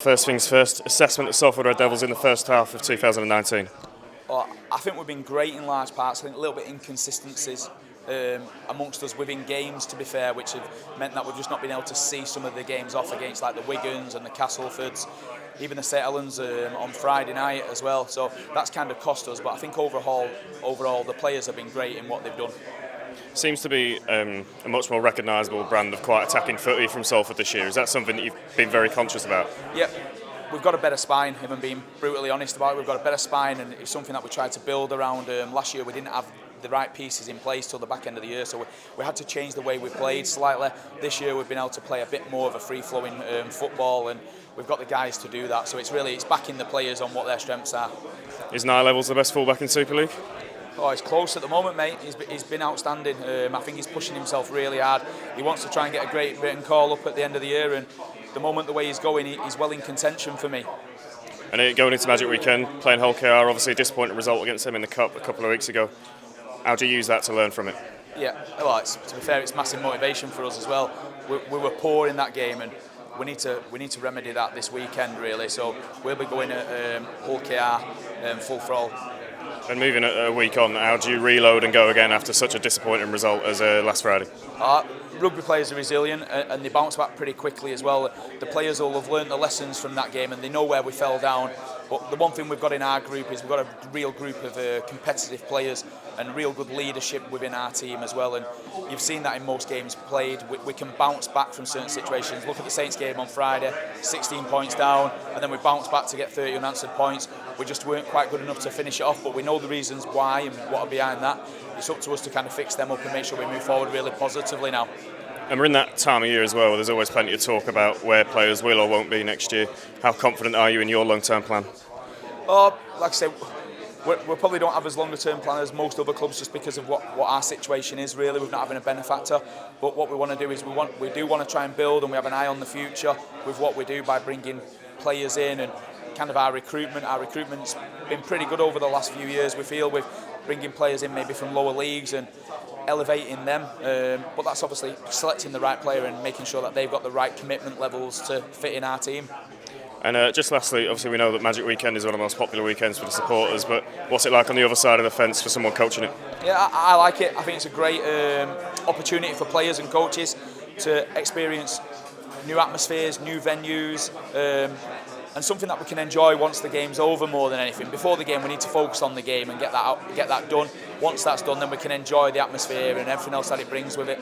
First things first, assessment of Salford Red Devils in the first half of 2019. Well, I think we've been great in large parts. I think a little bit inconsistencies amongst us within games, to be fair, which have meant that we've just not been able to see some of the games off against like the Wigans and the Castlefords, even the St Helens on Friday night as well. So that's kind of cost us. But I think overall, the players have been great in what they've done. Seems to be a much more recognisable brand of quite attacking footy from Salford this year. Is that something that you've been very conscious about? Yep. We've got a better spine, if I'm being brutally honest about it. We've got a better spine, and it's something that we tried to build around. Last year we didn't have the right pieces in place till the back end of the year, so we had to change the way we played slightly. This year we've been able to play a bit more of a free-flowing football, and we've got the guys to do that. So it's backing the players on what their strengths are. Is Niall Levels the best fullback in Super League? Oh, he's close at the moment, mate. He's been outstanding. I think he's pushing himself really hard. He wants to try and get a great written call up at the end of the year, and the moment the way he's going, he's well in contention for me. And going into Magic Weekend, playing Hull KR, obviously a disappointing result against them in the Cup a couple of weeks ago. How do you use that to learn from it? Yeah, well, to be fair, it's massive motivation for us as well. We were poor in that game, and we need to remedy that this weekend, really. So we'll be going at Hull KR full throttle. And moving a week on, how do you reload and go again after such a disappointing result as last Friday? Rugby players are resilient and they bounce back pretty quickly as well. The players will have learned the lessons from that game and they know where we fell down. But the one thing we've got in our group is we've got a real group of competitive players and real good leadership within our team as well. And you've seen that in most games played. We can bounce back from certain situations. Look at the Saints game on Friday, 16 points down, and then we bounced back to get 30 unanswered points. We just weren't quite good enough to finish it off, but we know the reasons why and what are behind that. It's up to us to kind of fix them up and make sure we move forward really positively now. And we're in that time of year as well, where there's always plenty of talk about where players will or won't be next year. How confident are you in your long-term plan? Like I say, we probably don't have as long-term plan as most other clubs just because of what our situation is really. We're not having a benefactor. But what we want to do is we do want to try and build, and we have an eye on the future with what we do by bringing players in and kind of our recruitment. Our recruitment's been pretty good over the last few years, we feel, with bringing players in maybe from lower leagues and elevating them, but that's obviously selecting the right player and making sure that they've got the right commitment levels to fit in our team. And just lastly, obviously we know that Magic Weekend is one of the most popular weekends for the supporters, but what's it like on the other side of the fence for someone coaching it? Yeah, I like it. I think it's a great opportunity for players and coaches to experience new atmospheres, new venues, and something that we can enjoy once the game's over more than anything. Before the game, we need to focus on the game and get that done. Once that's done, then we can enjoy the atmosphere and everything else that it brings with it.